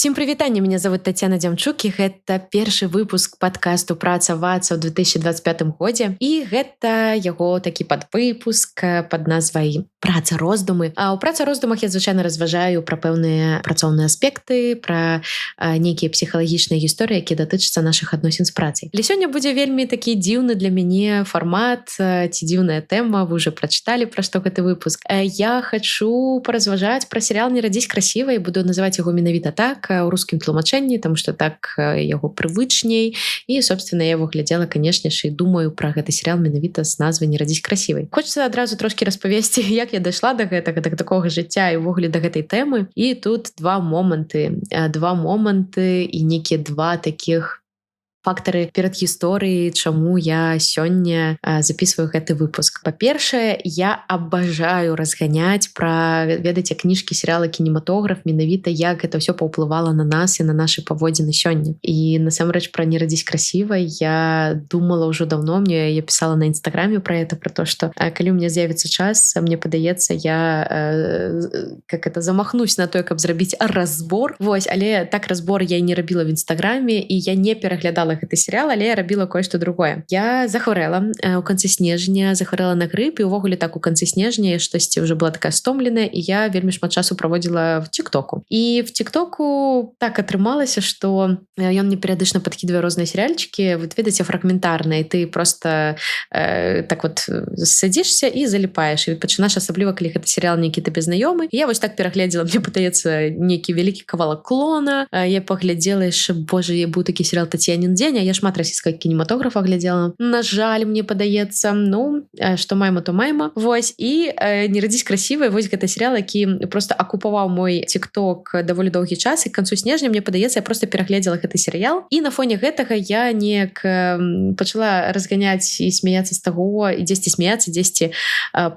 Всем прывітанне, меня зовут Татьяна Дзямчук, і гэта першы выпуск падкасту «Праца вацца» ў 2025 годзе. І гэта яго такі падвыпуск пад назвай «Праца роздумы». А ў «Праца роздумах» я звычайна разважаю пра пэўныя працоўныя аспекты, пра нейкія псіхалагічныя гісторыі, якія датычацца нашых адносін з працай. Але сёння будзе вельмі такі дзіўны для мяне фармат ці дзіўная тэма. Вы уже прачыталі, пра што гэты выпуск. Я хачу паразважаць пра серыял «Не радзіць красіва» і буду называць яго менавіта так, у рускім тлумачэнні, таму што так яго прывычней. І, собственно, я его глядзела, канешне ж, і думаю пра гэты серыял менавіта з назвай «Не радзіць красівай». Хочацца адразу трошкі распавесці, як я дайшла да гэтага, да такога жыцця і ўвогуле да гэтай тэмы. І тут два моманты і нейкія два такіх фактары перад гісторыяй, чаму я сёння записываю гэты выпуск. Па-першае, я абажаю разганяць пра, ведаеце, кніжкі, серыялы, кінематограф, менавіта як гэта ўсё паўплывала на нас і на нашы паводзіны сёння. І насамрэч пра «Не радзіць красіва» я думала ўжо даўно, я пісала на інстаграме пра это, пра то, што калі ў мяне з'явіцца час, мне падаецца, я замахнусь на тое, каб зрабіць разбор. Вось, але так разбор я і не рабіла в інстаграме, і я не пераглядала гэты серыял, але я рабіла кое-што другое. Я захварэла ў канцы снежня, захварэла на грып, і ўвогуле так у канцы снежня штосьці ўжо была такая стомленая, і я вельмі шмат часу праводзіла в тиктоку. І в тиктоку так атрымалася, што ён мне перыядычна падкідвае розныя серыяльчыкі, вот ведаеце, фрагментарныя, і ты просто так вот садзішся і заліпаеш, і пачынаеш, асабліва калі гэта серыял нейкі табе знаёмы. Я вось так перагледзела, мне падаецца, нейкі вялікі кавалак клона. Я паглядзела яшчэ, боже, быў такі серыял «Татьянин дзень», а я шмат расійскага кінематографа глядзела. На жаль, мне падаецца, што майма, то майма. Вось, і «Не радзіць красіва», вось гэта серыял, які просто акупаваў мой тикток даволі доўгі час, і к канцу снежня, мне падаецца, я просто перагледзела гэты серыял, і на фоне гэтага я неяк пачала разганяць і смяяцца з таго, і дзесьці смяяцца, дзесьці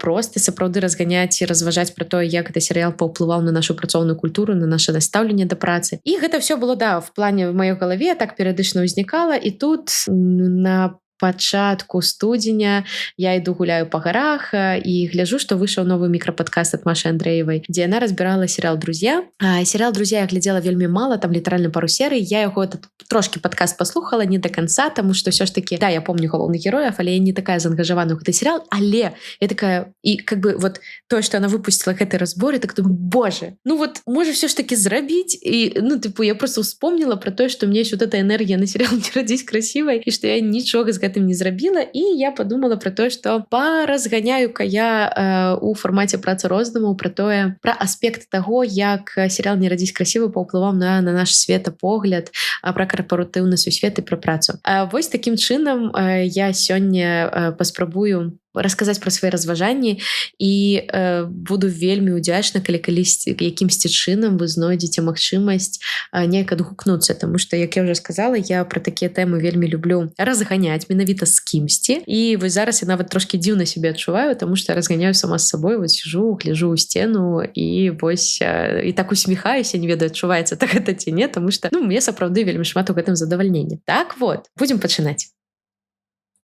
просто сапраўды разганяць і разважаць пра тое, як гэты серыял паўплываў на нашу працоўную культуру, на наша настаўленне да працы. І гэта ўсё было, в плане в маёй галаве, так перыядычна ўзнікала. І тут на пачатку студзеня я іду гуляю па гарах і гляджу, што выйшаў новы мікрападкаст ад Машы Андрэевай, дзе яна разбірала серыял «Друзья». Серыял «Друзья» я глядзела вельмі мала, там літаральна пару серый. Я яго трошкі падкаст паслухала, не да канца, таму што ўсё ж такі, я помню галоўных герояў, але я не такая заангажаваная ў гэты серыял, але я такая, і как бы вот тое, што яна выпусціла гэты разбор, я так думаю, боже, можа ўсё ж такі зрабіць, і я просто успомнила пра тое, што мне вот эта энергія на серыял «Не радзіць красівай», і што я нічога з гэтым не зрабіла, і я подумала пра тое, што паразганяю-ка я у фармаце «Праца роздумаў» пра аспект таго, як серыял «Не радзіць красіва» паўплываў на наш светапогляд, пра карпаратыўны сусвет і пра працу. Вось такім чынам я сёння паспрабую расказаць пра свае разважанні, і буду вельмі ўдзячна, калі якімсьці чынам вы знойдзеце магчымасць неяк адгукнуцца, таму што, як я ўжо сказала, я пра такія тэмы вельмі люблю разганяць менавіта з кімсьці, і вось зараз я нават трошкі дзіўна сябе адчуваю, таму што я разганяю сама з сабой, вось сижу, гляжу ў сцену, і вось і так усміхаюся, не ведаю, адчуваецца так гэта ці не, таму што мне сапраўды вельмі шмат у гэтым задавальнення. Так вот, будзем пачынаць.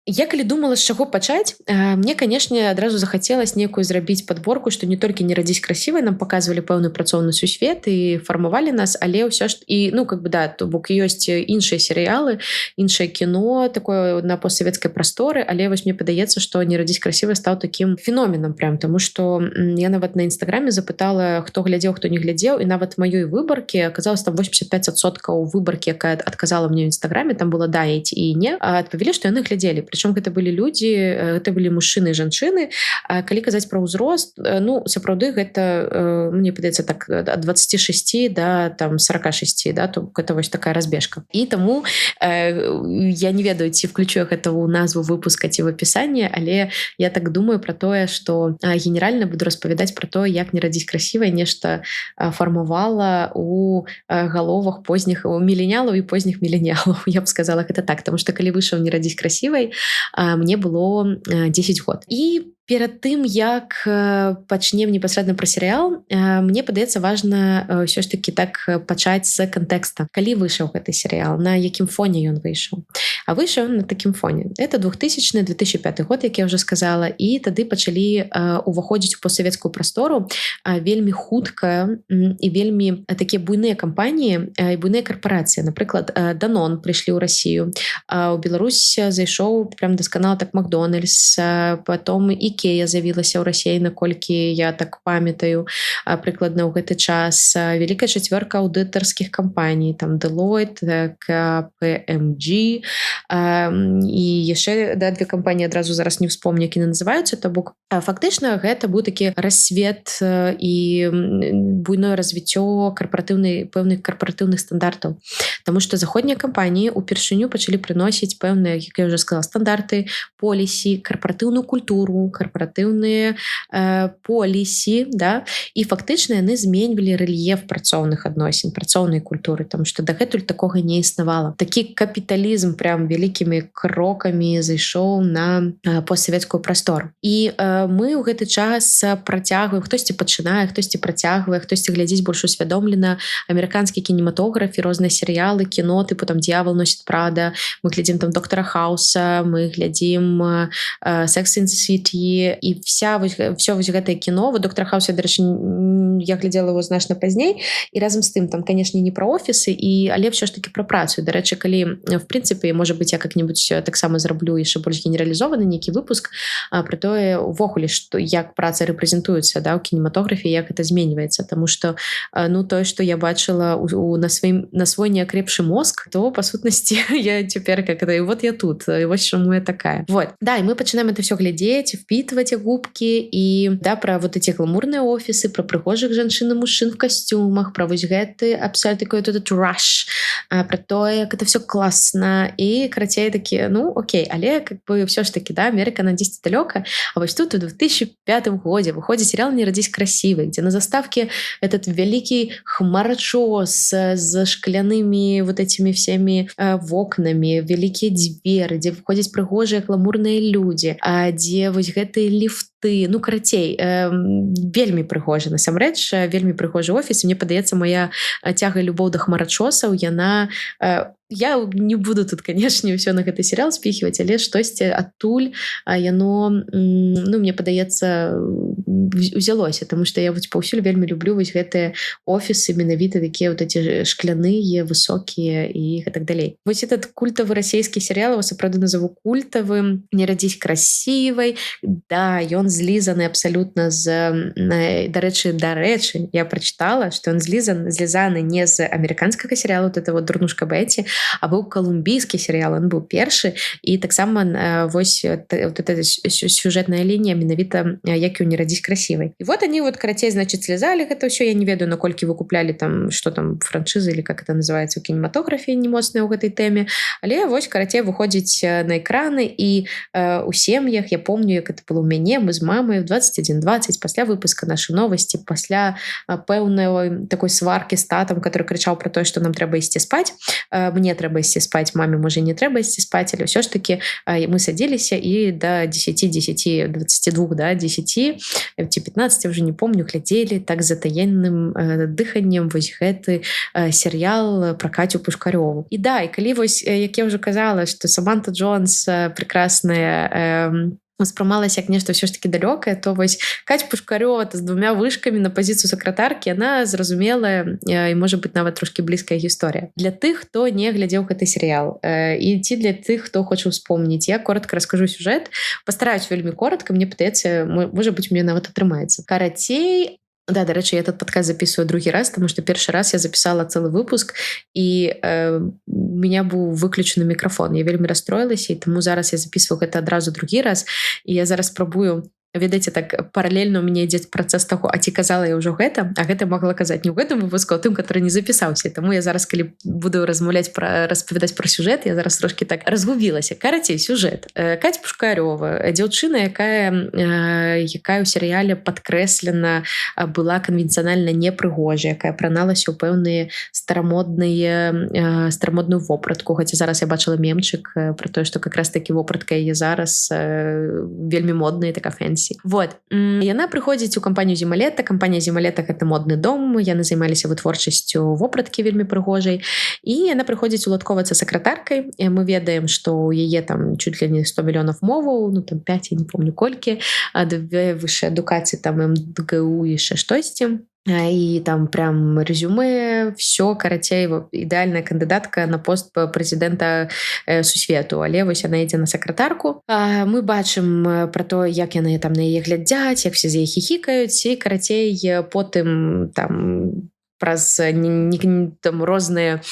Я калі думала, з чаго пачаць, мне, канешне, адразу захацелась некую зрабіць падборку, што не толькі «Не радзіць красіва» нам паказвалі пэўны працоўны сусвет і фармавалі нас, але ўсё ж і, то бок ёсць іншыя серыялы, іншае кіно, такое на постсавецкай прасторы, але вось мне падаецца, што «Не радзіць красіва» стаў такім феноменам прям, таму што я нават на інстаграме запытала, хто глядзеў, хто не глядзеў, і нават маёй выбаркі аказалось там 85% выбаркі, якая адказала мне ў інстаграме, там было да і не, адпавялі, што яны глядзелі. Причем гэта былі людзі, гэта былі мужчыны і жанчыны. Калі казаць пра ўзрост, сапраўды гэта, мне падаецца так, ад 26 да 46, то гэта вось такая разбежка. І таму я не ведаю, ці включу гэта ў назву выпуска ці в апісанні, але я так думаю пра тое, што генеральна буду распавядаць пра тое, як «Не радзіць красіва» нешта фармавала у галовах позніх міленіялаў і позніх міленіялаў. Я б сказала гэта так, таму што калі выйшаў «Не радзіць красівай», мне было 10 год. І перад тым, як пачнем непасрэдна пра серыял, мне падаецца важна ўсё ж такі так пачаць з кантэкста. Калі выйшаў гэты серыял, на якім фоне ён выйшаў. А выйшаў на такім фоне. Это 2000-2005 год, як я уже сказала, і тады пачалі уваходзіць у постсавецкую прастору вельмі хутка і вельмі такія буйныя кампаніі і буйныя карпорацыі. Напрыклад, Данон прыйшлі ў Расію, у Беларусь зайшоў прям дасканала так Макдональдс, потом Ікея з'явілася ў Расіі, наколькі я так памятаю, прыкладна ў гэты час. Вялікая чацвёрка аўдытарскіх кампаній, там Deloitte, KPMG і яшчэ две кампаніі адразу зараз не вспомню, які называюцца. То бок фактычна гэта быў такі рассвет і буйное развіццё пэўных карпаратыўных стандартаў. Таму што заходнія кампаніі упершыню пачалі прыносіць пэўныя, як я уже сказала, стандарты, полісі, карпаратыўную культуру, карпаратыўныя полісі, да? І фактычна яны зменьвалі рэльеф працоўных адносін, працоўнай культуры, таму што дагэтуль такога не існавала. Такі капіталізм прям вялікімі крокамі зайшоў на постсавецкую прастору. І мы ў гэты час працягваем, хтосьці пачынае, хтосьці працягвае, хтосьці глядзіць больш усвядомлена амерыканскі кінематограф і розныя серыялы, кіно, тыпу там «Д'явол носит Прада», мы глядзім там «Доктора Хауса», мы глядзім «Sex and the City», і всё вось гэтае кіно. Вот «Доктора Хауса», дарэчы, я глядзела его значна пазней, і разам з тым там, канешне, не пра офісы, але ўсё ж таки пра працу. Дарэчы, калі, в прынцыпе, можа быць, я как-нибудь таксама зраблю яшчэ больш генералізованы нейкі выпуск пра тое, увогуле, што як праца рэпрэзентуецца, да, ў кінематографе, як это зменьваецца. Таму што тое, што я бачыла на свой неакрепшы мозг, то, па сутнасці, я цяпер і вот я тут, і вось чаму я такая. Вот. Да, і мы пачынаем это все глядзець, впитывать губкі, і да, пра вот эти гламурныя офісы, пра прыгожых жанчын і мужчын в касцюмах, пра вось гэты абсолютно такой этот rush, пра тое, як это все класна, і карацей такі, окей, але как бы все ж таки, да, Америка на 10 далёка, а вось тут у 2005 годзе выходзіць сериал «Не родись красивой», где на заставке этот великий хмарочос с шклянымі вот этими всеми вокнами, великие двери, где выходзяць прыгожыя гламурныя людзі, дзе вось гэтыя ліфты, карацей, вельмі прыгожа, насамрэч, вельмі прыгожы офіс. Мне падаецца, моя цяга і любоў да хмарачосаў, яна... Я не буду тут, канешне, ўсё на гэты серыял спіхіваць, але штосьці адтуль яно, мне падаецца, узялося, таму што я паўсюль вельмі люблю вось гэтыя офісы, менавіта такія вот эти шкляныя, высокія і так далей. Вось этот культавы расійскі серыял, его сапраўды назову культавым, «Не родись красивой». Да, ён злізаны абсалютна дарэчы, я прачытала, што ён злізаны не з амерыканскага серыялу, вот это вот «Дурнушка Бетти», а быў калумбійскі серыял, ён быў першы, і таксама вось вот эта сюжэтная лінія менавіта як і ў «Не родись красивой». І вот они карацей, значит, слезали гэта ўсё. Я не ведаю, наколькі выкуплялі там, што там, франшызы, или как это называется ў кінематографе, не моцная ў гэтай тэме, але вось карацей выходзіць на экраны, і у сем'ях, я помню, як это было ў мяне, мы з мамай в 21:20 пасля выпуска нашай новасці, пасля пэўнай такой сваркі з татам, который крычаў пра тое, што нам трэба ісці спаць, мне трэба ісці спаць, маме, можа, не трэба ісці спаць, але ўсё ж таки мы садзіліся і до 10, 22, да, 10 ці 15, я уже не помню, глядзелі так затаенным дыханнем вось гэты серыял пра Катю Пушкарёву. І да, і калі вось, як я уже казала, што Саманта Джонс прекрасная успрымалася як нешта ўсё ж таки далёкае, то вось Катя Пушкарёва з 2 вышкамі на пазіцыю сакратаркі, яна зразумелая і, можа быць, нават трошки блізкая гісторыя. Для тых, хто не глядзеў гэты серыял, і ці для тых, хто хоча ўспомніць, я коротко раскажу сюжэт. Пастараюсь вельмі коротко, мне падаецца, можа быць, мне нават атрымаецца. Карацей, да, дарэчы, я этот подкаст записываю другі раз, тому что першы раз я записала целый выпуск, і у меня быў выключаны мікрафон. Я вельмі расстроілася, і таму зараз я записываю гэта адразу другі раз, і я зараз спрабую ведаеце, так паралельна у мяне ідзе працэс таго, а ці казала я ўжо гэта, а гэта магла казаць не ў гэтым выпуску, а тым, который не запісаўся. Таму я зараз, калі буду распавядаць пра сюжэт, я зараз трошки так разгубілася. Карацей, сюжэт. Катя Пушкарёва, дзяўчына, якая ў серыяле падкрэслена была канвенцыянальна непрыгожая, якая праналася ў пэўныя старамодную вопратку. Хаця зараз я бачыла мемчык пра тое, што как раз такі вопратка яе зараз вельмі модная, така фэнсі. пенсіі. Вот. Яна прыходзіць у кампанію Зімалета. Кампанія Зімалета — гэта модны дом. Яны займаліся вытворчасцю вопраткі вельмі прыгожай. І яна прыходзіць уладковацца сакратаркай. І мы ведаем, што ў яе там чуть ли не 100 мільёнаў моваў, ну там 5, я не помню колькі, 2 высшай адукацыі, там МГУ і яшчэ штосьці. І там прям резюме, все, карацей, ідэальная кандыдатка на пост прэзідэнта сусвету, але вось яна ідзе на сакратарку. Мы бачым пра то, як яны там на яе глядзяць, як все з яе хіхікаюць, і карацей потым там праз там розныя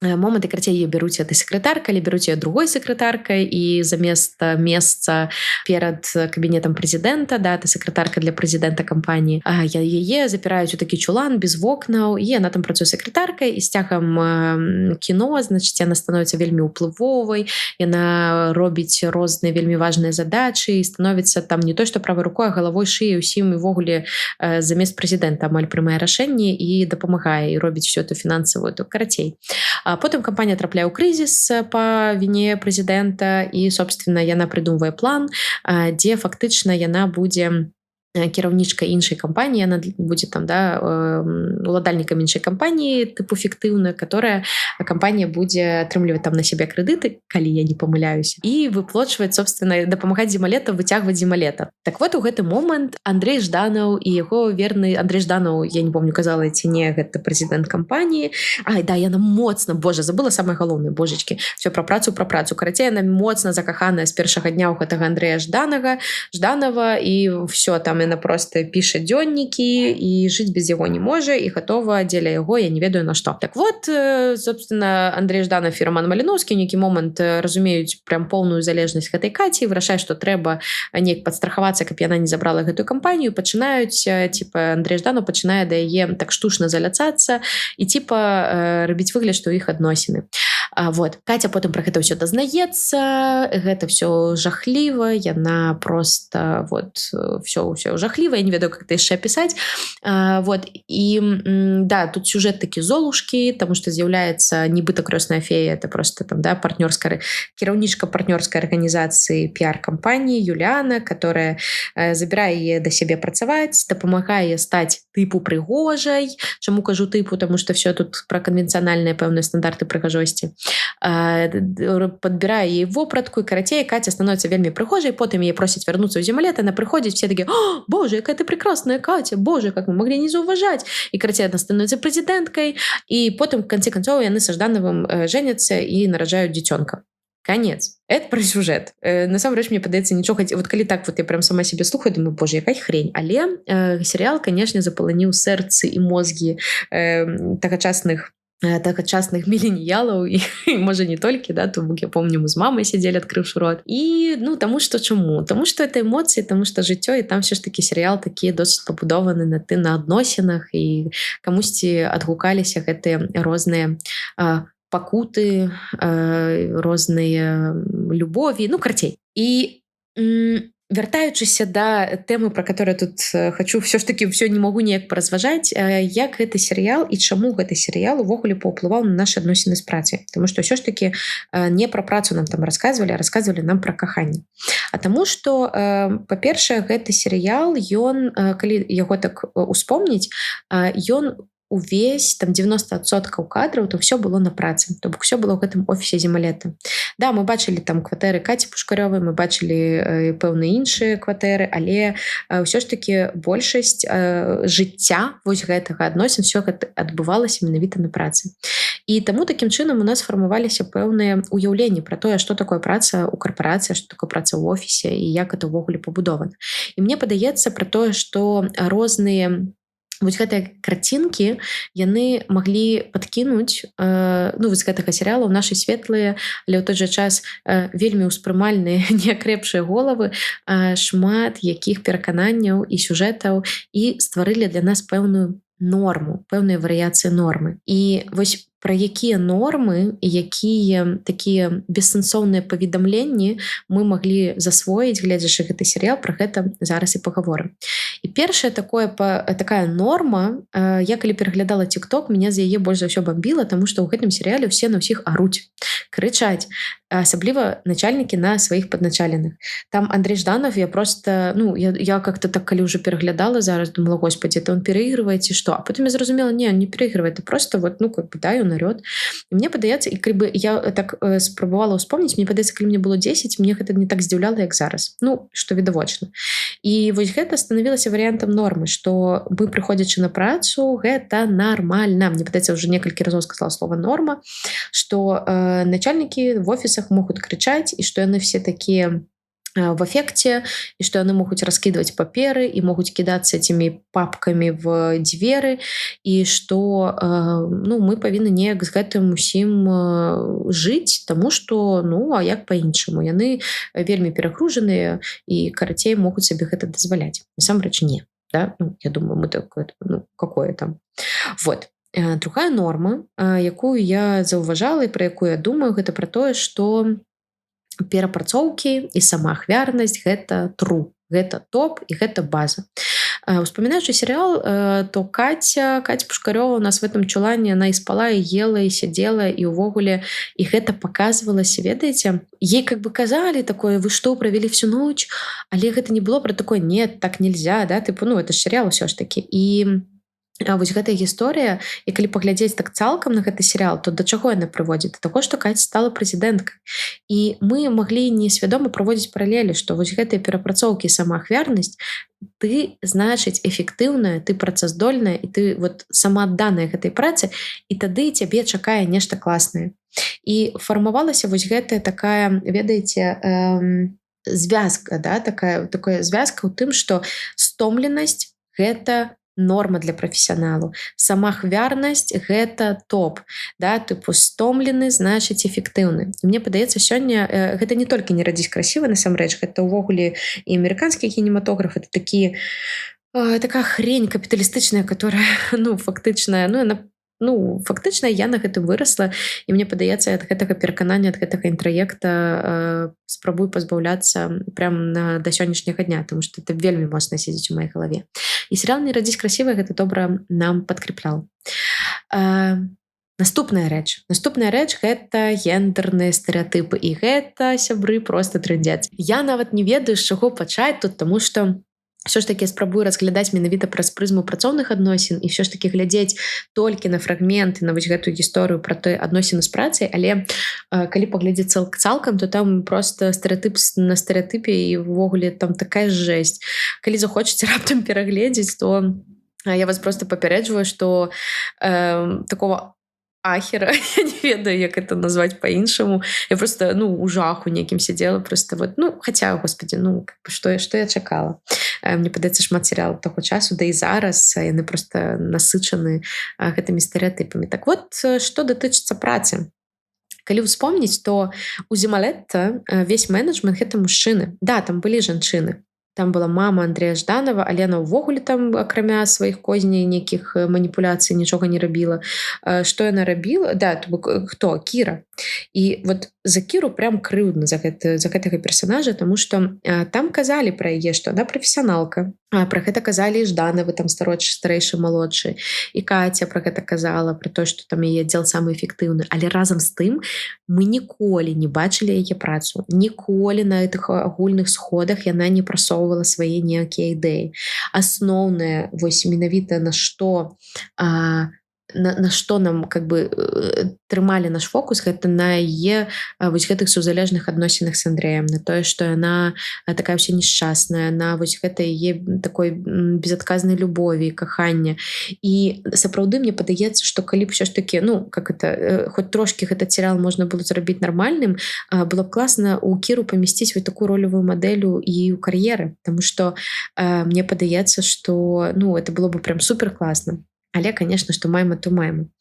моманты, карацей, яе бяруць этой сакратаркай, але бяруць яе другой сакратаркай, і замест месца перад кабінетам прэзідэнта, да, это сакратарка для прэзідэнта кампаніі, яе запіраюць у такі чулан без вокнаў, і яна там працуе сакратаркай, і з цягам кіно, значыць, яна становіцца вельмі ўплывовай, яна робіць розныя вельмі важныя задачы і становіцца там не то што правай рукой, а галавой, шыяй усім, і ўвогуле замест прэзідэнта амаль прымае рашэнне і дапамагае, і робіць всю эту фінансавую, то карацей. Потым кампанія трапляе ў крызіс па віне прэзідэнта, і, собственно, яна прыдумвае план, дзе фактычна яна будзе кіраўнічка іншай кампаніі, яна будзе там, да, уладальнікам іншай кампаніі тыпу фіктыўна, которая кампанія будзе атрымліваць там на сябе крэдыты, калі я не памыляюся, і выплочваць, собственно, дапамагаць Зімалета выцягваць Зімалета. Так вот, у гэты момант Андрэй Жданаў і яго верны Андрэй Жданаў, я не помню, казала ці не, гэта прэзідэнт кампаніі. Да, яна моцна, боже, забыла самае галоўнае, божачкі, все пра працу. Карацей, яна моцна закаханая з першага дня ў гэтага Андрэя Жданова, і все там яна просто піша дзённікі і жыць без яго не можа, і гатова дзеля яго, я не ведаю на што. Так вот, собственно, Андрэй Жданов і Роман Маліноўскі ў нейкі момант разумеюць прям поўную залежнасць гэтай Каці, вырашаюць, што трэба неяк падстрахавацца, каб яна не забрала гэтую кампанію, пачынаюць, типа, Андрэй Жданов пачынае да яе так штучна заляцацца і типа рабіць выгляд, што ў іх адносіны. Вот. Катя потым пра гэта ўсё дазнаецца, гэта ўсё жахліва, яна просто вот ўсё жахліва, я не ведаю, как это яшчэ апісаць. Вот. І да, тут сюжет такі золушкі, таму што з'яўляецца нібыта крёсная фея, это просто там, да, кіраўнічка партнёрскай арганізацыі піар-кампаніі Юліана, которая забірае яе да сябе працаваць, дапамагае стаць тыпу прыгожай. Чаму кажу тыпу? Таму што все тут пра канвенцыянальныя пэўныя стандарты прыгажосці. Подбірае ей вопратку, і карацей, Катя становіцца вельмі прыгожай, потым яе просяць вярнуцца ў Зімалет, яна прыходзіць, все такі: «О, боже, якая ты прекрасная, Катя, боже, как мы могли не заўважаць». І карацей, яна становіцца прэзідэнткай, і потым в канцы канцоў яны са Ждановым женяцца і нараджаюць дзіцёнка. Конец. Это про сюжет. Насамрэч, мне падаецца, нічога... Вот калі так вот я прям сама себе слухаю, думаю, боже, якая хрень. Але серыял, конечно, запаланіў сэрцы і мозгі тагачасных міленіялаў, і можа не толькі, да, тому я помню, мы з мамай сядзелі, адкрыўшы рот. І, ну, таму што чаму? Таму што это эмоцыі, таму што жыццё, і там все ж такі серыял такі досыць пабудованы на адносінах, і камусьці адгукаліся гэтыя розныя пакуты, розныя любові, ну, карцей. І вяртаючыся да тэмы, пра которую тут хочу все ж таки не могу неяк паразважаць, як гэты серыял і чаму гэты серыял увогуле паўплываў на нашы адносіны з працай. Таму што ўсё ж таки не пра працу нам там расказвалі, а расказвалі нам пра каханне. А таму што, па-першае, гэты серыял, ён, калі яго так успомніць, ён увесь там 90% кадраў, то все было на працы, то бок все было ў гэтым офісе Зімалета. Да, мы бачылі там кватэры Каці Пушкарёвай, мы бачылі пэўныя іншыя кватэры, але ўсё ж таки большасць жыцця вось гэтага адносін все гэта адбывалася менавіта на працы. І таму такім чынам у нас фармаваліся пэўныя уяўленні пра тое, што такое праца ў карпорацыі, што такое праца ў офісе і як это ўвогуле пабудована. І мне падаецца пра тое, што розныя вось гэтыя карцінкі, яны маглі падкінуць, ну, вось гэтага серыяла ў нашы светлыя, але ў той жа час вельмі ўспрымальныя, неакрэпшыя головы шмат якіх перакананняў і сюжэтаў, і стварылі для нас пэўную норму, пэўныя варыяцыі нормы. І вось пра якія нормы і якія такія бессэнсоўныя паведамленні мы маглі засвоіць, гледзячы гэты серыял, пра гэта зараз і пагаворым. І першая такая норма, я калі пераглядала TikTok, меня за яе больш за ўсё бамбіла, таму што ў гэтым серыяле ўсе на ўсіх аруць, крычаць. асабліва начальнікі на сваіх падначаленых. Там Андрей Жданов, я просто, я как-то так, калі ўжо пераглядала зараз, думала, господи, это он пераигрывает ці што? А потым я зразумела, не, он не пераигрывает, это просто вот, как бы, да, он орёт. І мне падаецца, і калі бы я так спрабавала ўспомніць, мне падаецца, калі мне было 10, мне гэта не так здзіўляла, як зараз. Што відавочна. І вось гэта станавілася варыянтам нормы, што мы, прыходзячы на працу, гэта нармальна. Мне падаецца, уже некалькі разоў сказала слова норма, што начальнікі в офісах могуць крычаць, і што яны все такія в эфекте, і што яны могуць раскідваць паперы і могуць кідацца этими папкамі в дзверы, і што мы павінны неяк з гэтым усім жыць, таму што а як па-іншаму, яны вельмі перагружаныя і карацей могуць сабе гэта дазваляць. Насамрэч не, да? Я думаю, мы такое, какое там. Вот. Другая норма, якую я заўважала і пра якую я думаю, гэта пра тое, што перапрацоўкі і самаахвярнасць гэта тру, гэта топ і гэта база. Успамінаючы серыял, то Катя Пушкарёва у нас в этом чулане, она і спала, і ела, і сядзела, і ўвогуле, і гэта паказвалася, ведаеце, ей как бы казалі такое, вы што, правялі всю ночь, але гэта не было пра такое, нет, так нельзя, да, это ж серыял усё ж такі. І вось гэтая гісторыя, і калі паглядзець так цалкам на гэты серыял, то да чаго яна прыводзіць? Да таго, што Каця стала прэзідэнткай. І мы маглі несвядома праводзіць паралелі, што вось гэтыя перапрацоўкі і самаахвярнасць, ты, значыць, эфектыўная, ты працаздольная, і ты вот самаадданая гэтай працы, і тады цябе чакае нешта класнае. І фармавалася вось гэтая такая, ведаеце, звязка, да, такая звязка ў тым, што стомленасць — гэта норма для прафесіяналу. Самаахвярнасць — гэта топ. Да? Стомлены, значыць, эфектыўны. І мне падаецца, сёння гэта не толькі не радзіць красіва, насамрэч, гэта ўвогуле і амерыканскі кінематограф, это такая хрень капіталістычная, которая, фактычна, фактычна я на гэтым вырасла, і мне падаецца, ад гэтага пераканання, ад гэтага інтраекта спрабую пазбаўляцца прям да сённяшняга дня, тому што это вельмі моцна сядзіць у маёй галаве. І серыял «Не радзіць красіва» гэта добра нам падкреплял. Наступная рэч гэта гендерныя стэрэатыпы, і гэта, сябры, просто трындзец. Я нават не ведаю, з чаго пачаць тут, таму што ўсё ж таки спрабую разглядаць менавіта праз прызму працоўных адносін і ўсё ж таки глядзець толькі на фрагменты, на вось гэтую гісторыю пра той адносіны з працай, але калі паглядзець цалкам, то там просто стэрэатып на стэрэатыпе, і ўвогуле там такая жэсць. Калі захочаце раптам перагледзець, то я вас просто папярэджваю, што такого ахера, я не ведаю, як это назваць па-іншаму. Я просто, у жаху некім сидела, просто вот, хаця, господи, што я чакала. Мне падаецца, шмат серыялаў таго часу, да і зараз яны просто насычаны гэтымі стэрэатыпамі. Так вот, што датычыцца працы. Калі ўспомніць, то у Зімалетта весь менеджмент — гэта мужчыны. Да, там былі жанчыны. Там была мама Андрея Жданова, але яна ўвогуле там, акрамя сваіх козней, нейкіх маніпуляцый, нічога не рабіла. Што яна рабіла? Да, хто? Кіра. І вот за Кіру прям крыўдна за гэтага персонажа, таму што там казалі пра яе, што она прафесіяналка. Пра гэта казалі і Жданавы, там старэйшы, малодшы. І Каця пра гэта казала, пра тое, што там яе аддзел самы эфектыўны. Але разам з тым мы ніколі не бачылі яе працу. Ніколі на гэтых агульных сходах яна не прасоўвала свае ніякія ідэі. Асноўнае, вось менавіта на што нам как бы трымалі наш фокус, гэта на яе вось гэтых сузалежных адносінах з Андрэем, на тое, што яна такая ўся несчасная, на вось гэта яе такой безадказнай любові, кахання. І сапраўды мне падаецца, што калі б ўсё ж такі, хоць трошкі гэты серыял можна было зрабіць нармальным, было б класна ў Кіру памясціць вось такую ролевую мадэлю і ў кар'еры, таму што мне падаецца, што это было бы прям супер класна. Але, конечно, што маем, то маем.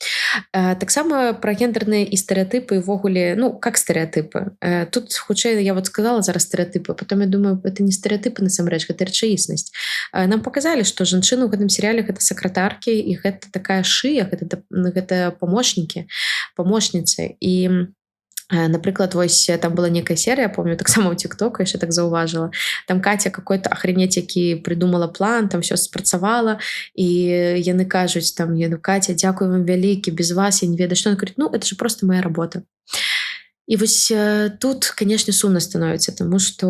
Таксама пра гендерныя і стэрэатыпы ўвогуле, как стэрэатыпы. Тут, хутчэй, я вот сказала зараз стэрэатыпы, потом я думаю, это не стэрэатыпы насамрэч, гэта рэчаіснасць. Нам показалі, што жанчыны ў гэтым серыяле гэта сакратаркі, і гэта такая шыя, гэта памочніцы. І напрыклад, вось там была некая серыя, помню, таксама ў TikTok яшчэ так заўважыла. Там Катя какой-то ахренеть, які придумала план, там все спрацавала, і яны кажуць там: Катя, дзякую вам вялікі, без вас я не ведаю, што. Она говорит: это же просто моя работа. І вось тут, канешне, сумна становіцца, таму што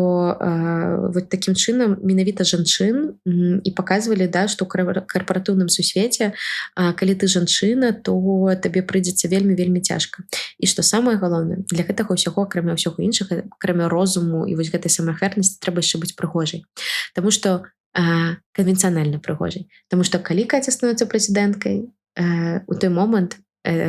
вот такім чынам менавіта жанчын і паказвалі, да, што ў карпаратыўным сусвеце, калі ты жанчына, то табе прыйдзецца вельмі цяжка. І што самае галоўнае, для гэтага ўсяго, акрамя ўсяго іншага, акрамя розуму і вось гэтай самаахвярнасці, трэба яшчэ быць прыгожай. Таму што канвенцыянальна прыгожай. Таму што калі Каця становіцца прэзідэнткай, у той момант,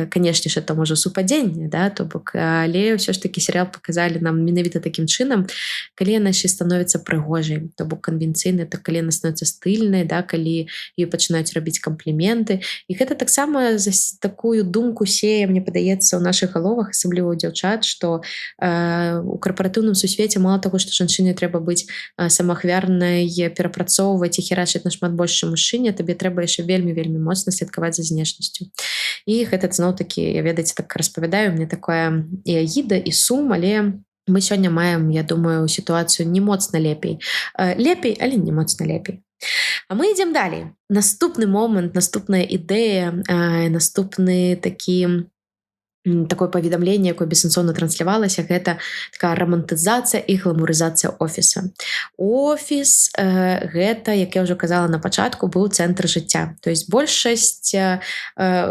канешне ж, это можа супадзенне, да, то бок, але ўсё ж такі серыял паказалі нам менавіта такім чынам, калі яна яшчэ становіцца прыгожай, то бок канвенцыйнай, то калі яна становіцца стыльнай, да, калі ёй пачынаюць рабіць кампліменты. І гэта таксама такую думку сее, мне падаецца, ў нашых галовах, асабліва ў дзяўчат, што у карпаратыўным сусвеце мала таго, што жанчыне трэба быць самаахвярнай, перапрацоўваць і херачыць нашмат больш, чым мужчыне, табе трэба яшчэ вельмі моцна слідкаваць за знешнасцю. І гэта зноў-такі, я, ведаеце, так распавядаю, мне такое і агіда, і сум, але мы сёння маем, я думаю, сітуацыю не моцна лепей. Лепей, але не моцна лепей. А мы ідзем далей. Наступны момант, наступная ідэя, наступны такое паведамленне, якое бессэнсоўна транслявалася, гэта такая рамантызацыя і гламурызацыя офіса. Офіс гэта, як я ўжо казала на пачатку, быў цэнтр жыцця. То есть большасць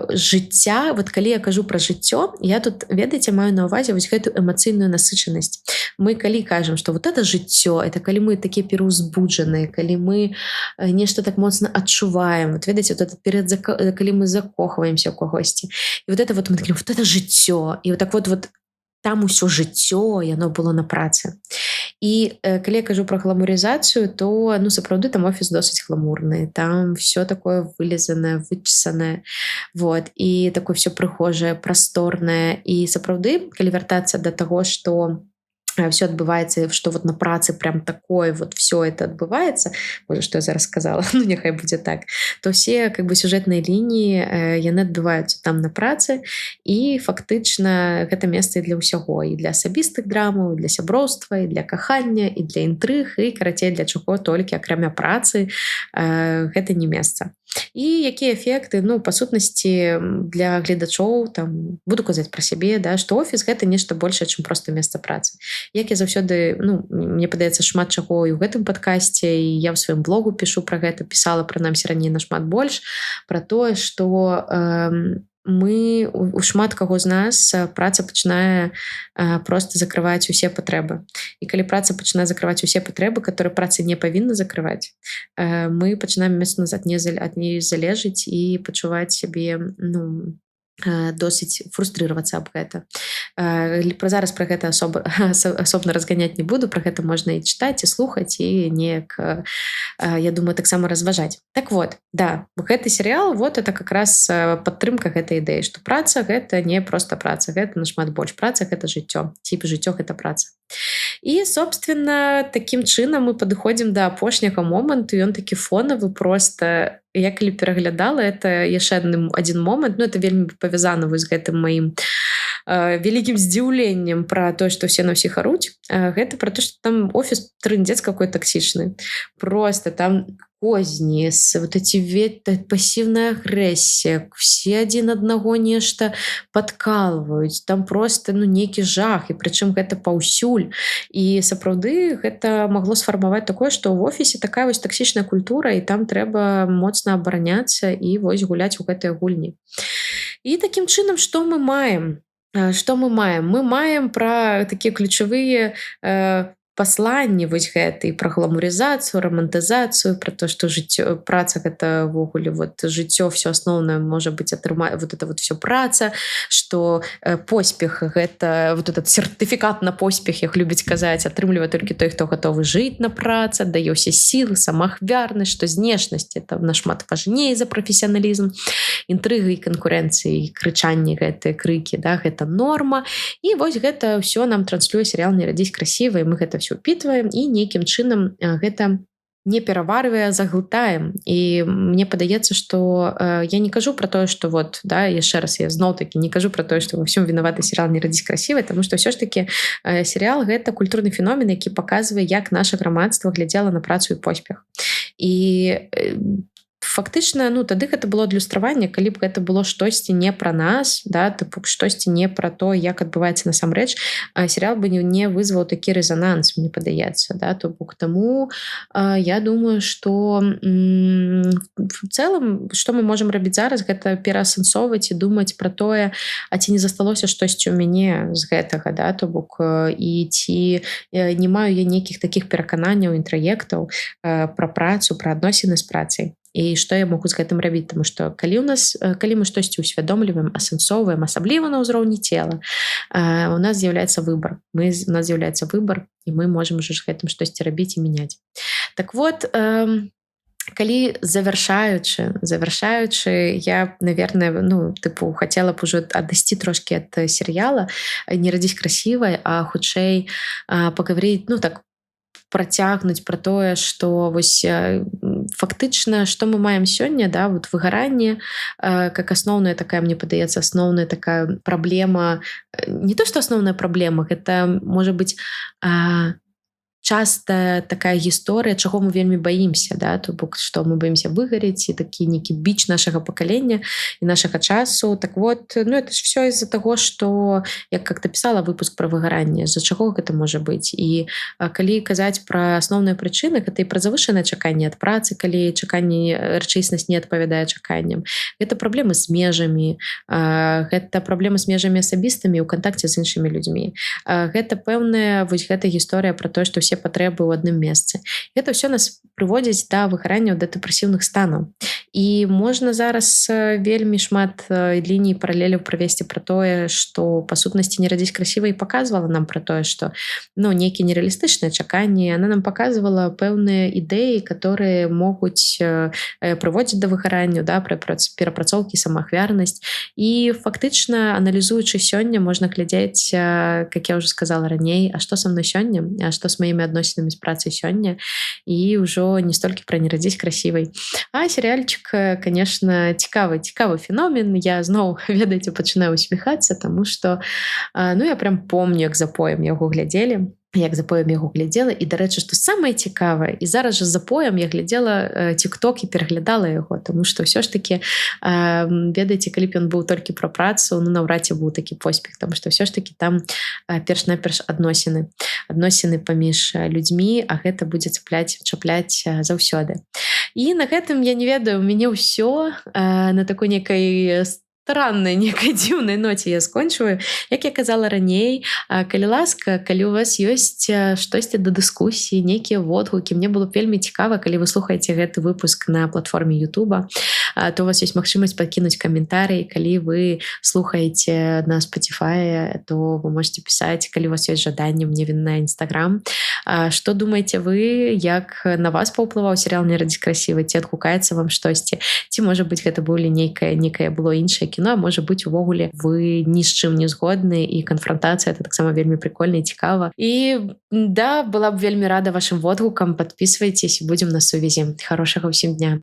жыцця, вот калі я кажу пра жыццё, я тут, ведаеце, маю на ўвазе вось гэтую эмацыйную насычанасць. Мы калі кажам, што вот это жыццё, это калі мы такія пераўзбуджаныя, калі мы нешта так моцна адчуваем, вот ведаеце, вот это калі мы закохваемся ў кагосьці. І вот это вот мы такім, вот это жыццё. І вот так вот там усё жыццё, яно было на працы. І калі я кажу пра гламурызацыю, то сапраўды там офіс досыць гламурны, там все такое вылезанае, вычесанае, вот, і такое все прыгожае, прасторнае. І сапраўды, калі вяртацца да таго, што все адбываецца, што вот на працы прям такое вот все это адбываецца, можа, што я зараз сказала, няхай будзе так, то все как бы сюжэтныя лініі, яны адбываюцца там на працы, і фактычна гэта месца і для ўсяго, і для асабістых драмаў, і для сяброўства, і для кахання, і для інтрыг, і, карацей, для чаго толькі, акрамя працы, гэта не месца. І якія эфекты, па сутнасці, для гледачоў, там, буду казаць пра сябе, да, што офіс гэта нешта большае, чым проста месца працы. Як я заўсёды, мне падаецца, шмат чаго і ў гэтым падкасце, і я ў сваім блогу пішу пра гэта, пісала, прынамсі, раней нашмат больш, пра тое, што мы, у шмат каго з нас праца пачынае проста закрываць усе патрэбы. І калі праца пачынае закрываць усе патрэбы, которые праца не павінна закрываць, мы пачынаем месца назад ад ней залежыць і пачуваць сябе, досыць фрустрыравацца аб гэта. Зараз пра гэта асобна разганяць не буду, пра гэта можна і чытаць, і слухаць, і неяк, я думаю, таксама разважаць. Так вот, да, гэты серыял, вот это как раз падтрымка гэтай ідэі, што праца гэта не проста праца, гэта нашмат больш. Праца гэта жыццё, ці жыццё гэта праца. І, собственно, такім чынам мы падыходзім да апошняга моманту, ён такі фонавы проста. Я калі пераглядала, это яшчэ адзін момант, это вельмі павязана з гэтым маім вялікім здзіўленнем пра тое, што ўсе на ўсіх аруць. Гэта пра то, што там офіс трындзец какой токсичны. Просто там козні, вот эти пассивная агрэсія, все адзін аднаго нешта падкалваюць, там просто нейкі жах, і прычым гэта паўсюль. І сапраўды гэта магло сфармаваць такое, што ў офісе такая вось таксічная культура, і там трэба моцна абараняцца і вось гуляць у гэтыя гульні. І такім чынам, што мы маем? Што мы маем? Мы маем пра такія ключавыя пасланні вось гэтай, пра гламурызацыю, рамантызацыю, пра то, што жыццё, праца гэта ўвогуле жыццё, все асноўнае можа быць атрымаць, вот это вот все праца, што поспех гэта вот этот сертыфікат на поспех, як любіць казаць, атрымлівае толькі той, хто гатовы жыць на працы, дае ўсе сілы, самаахвярнасць, што знешнасць это нашмат важней за прафесіяналізм, інтрыгы і канкурэнцыі, крычанні гэтыя крыкі, да, гэта норма. І вось гэта ўсё нам транслюе серыял «Не радзіць красіва», і мы гэта ўпітваем і нейкім чынам гэта не пераварвае, заглытаем. І мне падаецца, што я не кажу пра тое, што вот, да, яшчэ раз я зноў-такі не кажу пра тое, што ва ўсём вінаваты серыял «Не радзіць красіва», таму што ўсё ж такі серыял гэта культурны феномен, які паказвае, як наша грамадства глядзела на працу і поспех. І фактычна тады гэта было адлюстраванне, калі б гэта было штосьці не пра нас, да, тыпу штосьці не пра то, як адбываецца насамрэч, серыял бы не вызваў такі рэзананс, мне падаецца, да, то бок таму я думаю, што в цэлым што мы можам рабіць зараз, гэта пераасэнсоўваць і думаць пра тое, а ці не засталося штосьці ў мяне з гэтага, да, то бок і ці не маю я нейкіх такіх перакананняў, інтраектаў пра працу, пра адносіны з працай. І што я могу з гэтым рабіць, тому што калі мы штосьці усвядомліваем, асэнсоўваем, асабліва на ўзроўні цела, у нас з'яўляецца выбар. У нас з'яўляецца выбар, і мы можам ўжо з гэтым штосьці рабіць і мяняць. Так вот, калі завяршаючы, я, наверное, хацела б ужо адысці трошкі ад серыяла «Не родись красивой», а хутчэй паговорить, працягнуць пра тое, што вось фактычна, што мы маем сёння, да, вот выгаранне как асноўная такая, мне падаецца, асноўная такая праблема, не то што асноўная праблема, гэта можа быць частая такая гісторыя, чаго мы вельмі баімся, да, то бок што мы баімся выгарець, і такі нейкі біч нашага пакалення і нашага часу. Так вот, это ж все из-за таго, што як как-то пісала выпуск пра выгаранне, з-за чаго гэта можа быць. І калі казаць пра асноўныя прычыны, гэта і пра завышанае чаканне ад працы, калі рэчаіснасць не адпавядае чаканням. Гэта праблемы з межамі, гэта праблемы з межамі асабістымі ў кантакце з іншымі людзьмі. Гэта пэўная вось гэта гісторыя пра тое, што ўсе патрэбы ў адным месцы. Гэта ўсё нас прыводзіць да выгарання, да дэпрэсіўных станаў. І можна зараз вельмі шмат ліній паралеляў правесці пра тое, што па сутнасці «Не родись красивой» паказвала нам пра тое, што нейкія нерэалістычныя чаканні, она нам паказвала пэўныя ідэі, которые могуць прыводзіць да выгарання, да, перапрацоўкі, самаахвярнасць. І фактычна, аналізуючы сёння, можна глядзець, як я ўжо сказала раней, а што са мной сёння, а што з маімі адносінамі з працай сёння, і ўжо не столькі пра «Не родись красивой». А серыяльчык, конечно, цікавы феномен. Я зноў, ведаеце, пачынаю усміхацца, таму што я прям помню, як запоем яго глядзела, і, дарэчы, што самае цікавае, і зараз жа запоем я глядзела TikTok і пераглядала яго, таму што ўсё ж такі, ведаеце, калі б ён быў толькі пра працу, наўрад ці быў такі поспех, таму што ўсё ж такі там перш-наперш адносіны паміж людзьмі, а гэта будзе чапляць заўсёды. І на гэтым, я не ведаю, у мяне ўсё на такой некай страннай, некай дзіўнай ноце я скончваю. Як я казала раней, калі ласка, калі у вас ёсць штосьці да дыскусіі, нейкія водгукі, мне было вельмі цікава, калі вы слухаеце гэты выпуск на платформе YouTube, то у вас ёсць магчымасць пакінуць каментарый. Калі вы слухаеце на Spotify, то вы можете пісаць, калі у вас ёсць жаданне мне на Instagram. Што думаеце вы, як на вас паўплываў серыял «Не родись красивой», ці адгукаецца вам штосьці, ці можа быць гэта было нейкае было іншае кіно, можа быць увогуле вы ні з чым не згодны, і канфронтацыя это таксама вельмі прикольна і цікава. І да, была б вельмі рада вашым водгукам, подписывайтесь, будзем на сувязі. Хорошага ўсім дня.